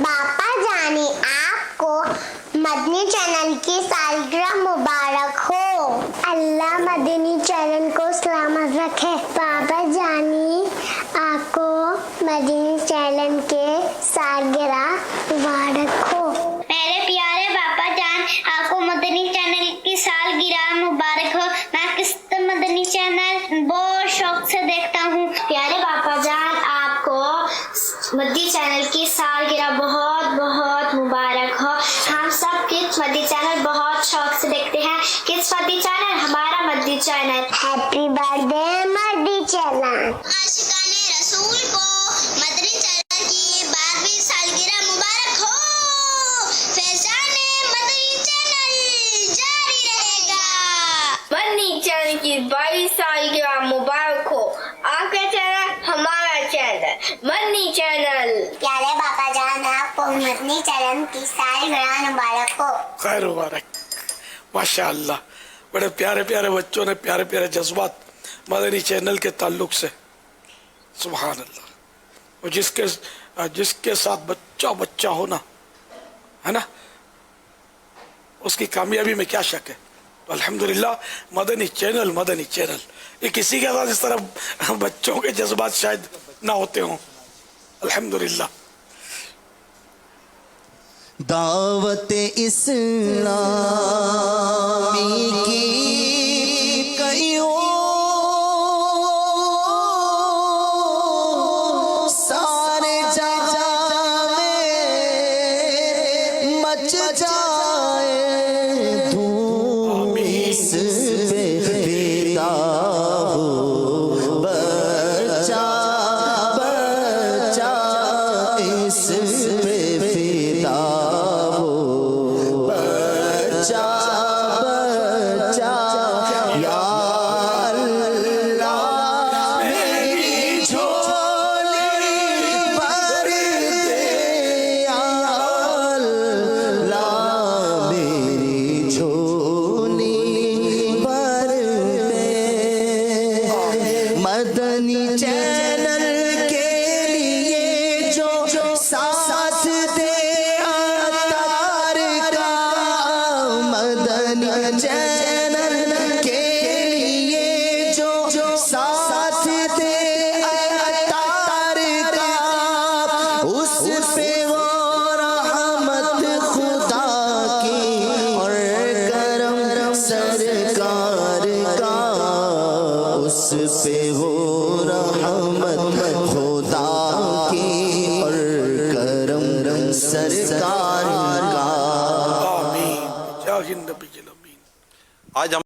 बापा जाने आपको मदनी चैनल की सालगिरह मुबारक हो। अल्लाह मदनी चैनल को सलामत रखे। बाबा जानी आपको मदनी चैनल के सालगिरह मुबारक हो। मेरे प्यारे बापा जान आपको मदनी चैनल की सालगिरह मुबारक हो। मैं किस्त मदनी चैनल बहुत शौक से देखता हूँ। प्यारे बापा जान आपको मदनी चैनल की सालगिरह बहुत बहुत मुबारक हो। हम सब किस मदनी चैनल बहुत शौक से देखते हैं। किस मदनी चैनल? हमारा Madani channel. Happy birthday Madani channel. आशिकाने रसूल को मदनी चैनल की 12वीं सालगिरह मुबारक हो। फैजाने मदनी चैनल जारी रहेगा। मदनी चैनल की 22 सालगिरह मुबारक हो। आपका चैनल हमारा चैनल मदनी चैनल। प्यारे बापा जान आपको मदनी चैनल की सालगिरह मुबारक हो। खैर मुबारक। माशाअल्लाह, बड़े प्यारे प्यारे बच्चों ने प्यारे प्यारे जज्बात मदनी चैनल के ताल्लुक से। सुभान अल्लाह। और जिसके साथ बच्चा बच्चा होना है ना, उसकी कामयाबी में क्या शक है। तो अल्हम्दुलिल्लाह मदनी चैनल ये किसी के साथ इस तरह बच्चों के जज्बात शायद ना होते हों। अल्हम्दुलिल्लाह। दावत इस्लामी की कईयों सारे जहां में मच जाए धूम इस पे फिदा हो बच्चा बच्चा इस पे फिदा मदनी चैनल के लिए जो साथ दे अतार का। मदनी चैनल के लिए जो साथ दे अतार का, उस पे वो रहमत खुदा की और करम सरकार का। उस पे हो रहमत खुदा की और करम सरकार का। आमीन। या हिंद नबी। आज हम